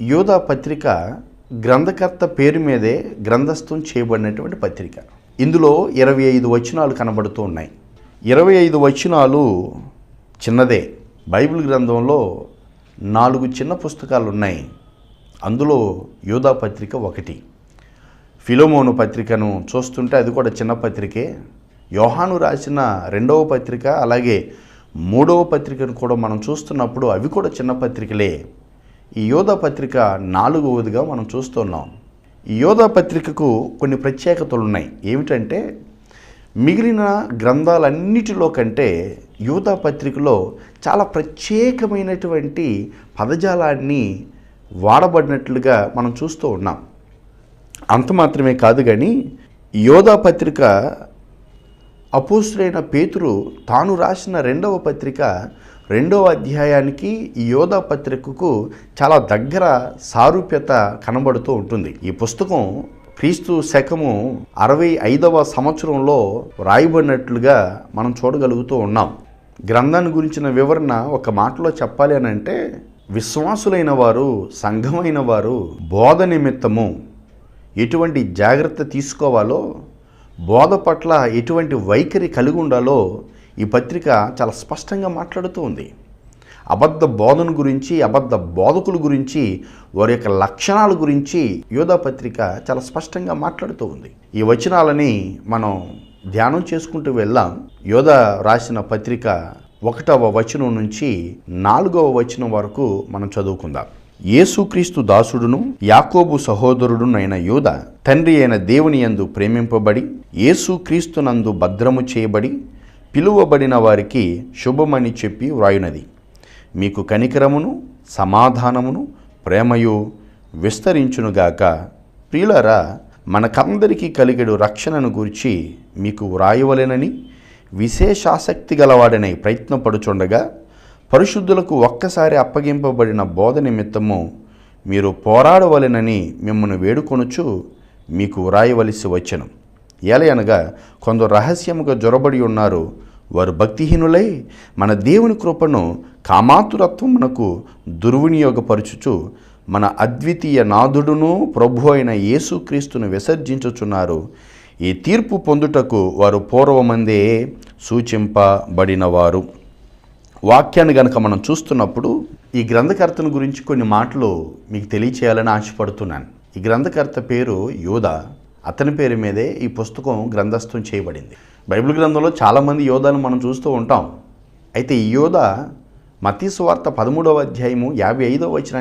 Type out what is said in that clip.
యోధా పత్రిక గ్రంథకర్త పేరు మీదే గ్రంథస్థం చేయబడినటువంటి పత్రిక. ఇందులో 25 వచనాలు కనబడుతూ ఉన్నాయి. 25 వచనాలు చిన్నదే. బైబిల్ గ్రంథంలో 4 చిన్న పుస్తకాలు ఉన్నాయి. అందులో యోధా పత్రిక ఒకటి. ఫిలోమోను పత్రికను చూస్తుంటే అది కూడా చిన్న పత్రికే. యోహాను రాసిన 2వ పత్రిక అలాగే 3వ పత్రికను కూడా మనం చూస్తున్నప్పుడు అవి కూడా చిన్న పత్రికలే. ఈ యోధా పత్రిక 4వదిగా మనం చూస్తున్నాం. ఈ యోధా పత్రికకు కొన్ని ప్రత్యేకతలు ఉన్నాయి. ఏమిటంటే మిగిలిన గ్రంథాలన్నిటిలో కంటే యోధా పత్రికలో చాలా ప్రత్యేకమైనటువంటి పదజాలాన్ని వాడబడినట్లుగా మనం చూస్తూ ఉన్నాం. అంత మాత్రమే కాదు కానీ యోధా పత్రిక అపోస్తులైన పేతురు తాను రాసిన 2వ పత్రిక 2వ అధ్యాయానికి ఈ యోధా పత్రికకు చాలా దగ్గర సారూప్యత కనబడుతూ ఉంటుంది. ఈ పుస్తకం క్రీస్తు శకము 65వ సంవత్సరంలో రాయబడినట్లుగా మనం చూడగలుగుతూ ఉన్నాం. గ్రంథాన్ని గురించిన వివరణ ఒక మాటలో చెప్పాలి అని అంటే, విశ్వాసులైన వారు, సంఘమైన వారు బోధ నిమిత్తము ఎటువంటి జాగ్రత్త తీసుకోవాలో, బోధ పట్ల ఎటువంటి వైఖరి కలిగి ఉండాలో ఈ పత్రిక చాలా స్పష్టంగా మాట్లాడుతూ ఉంది. అబద్ధ బోధన గురించి, అబద్ధ బోధకుల గురించి, వారి యొక్క లక్షణాల గురించి యోధా పత్రిక చాలా స్పష్టంగా మాట్లాడుతూ ఉంది. ఈ వచనాలని మనం ధ్యానం చేసుకుంటూ వెళ్దాం. యోధా రాసిన పత్రిక 1వ వచనం నుంచి 4వ వచనం వరకు మనం చదువుకుందాం. యేసుక్రీస్తు దాసుడును యాకోబు సహోదరుడునైన యోధా, తండ్రి అయిన దేవుని యందు ప్రేమింపబడి యేసుక్రీస్తునందు భద్రము చేయబడి పిలువబడిన వారికి శుభమని చెప్పి వ్రాయునది. మీకు కనికరమును సమాధానమును ప్రేమయు విస్తరించునుగాక. ప్రియులారా, మనకందరికీ కలిగెడు రక్షణను గూర్చి మీకు వ్రాయవలెనని విశేషాసక్తి గలవాడనై ప్రయత్నపడుచుండగా, పరిశుద్ధులకు ఒక్కసారి అప్పగింపబడిన బోధ నిమిత్తము మీరు పోరాడవలెనని మిమ్మల్ని వేడుకొనుచు మీకు వ్రాయవలసి వచ్చెను. ఏలయనగా కొందరు రహస్యముగా జొరబడి ఉన్నారు. వారు భక్తిహీనులై మన దేవుని కృపను కామాతురత్వమునకు దుర్వినియోగపరచుచు మన అద్వితీయ నాథుడును ప్రభు అయిన యేసుక్రీస్తును విసర్జించుచున్నారు. ఈ తీర్పు పొందుటకు వారు పూర్వమందే సూచింపబడినవారు. వాక్యాన్ని గనక మనం చూస్తున్నప్పుడు ఈ గ్రంథకర్తను గురించి కొన్ని మాటలు మీకు తెలియచేయాలని ఆశపడుతున్నాను. ఈ గ్రంథకర్త పేరు యోధా. అతని పేరు మీదే ఈ పుస్తకం గ్రంథస్థం చేయబడింది. బైబిల్ గ్రంథంలో చాలామంది యోధాలను మనం చూస్తూ ఉంటాం. అయితే ఈ యోధా మత్తయి సువార్త 13వ అధ్యాయము 55వ వచనాన్ని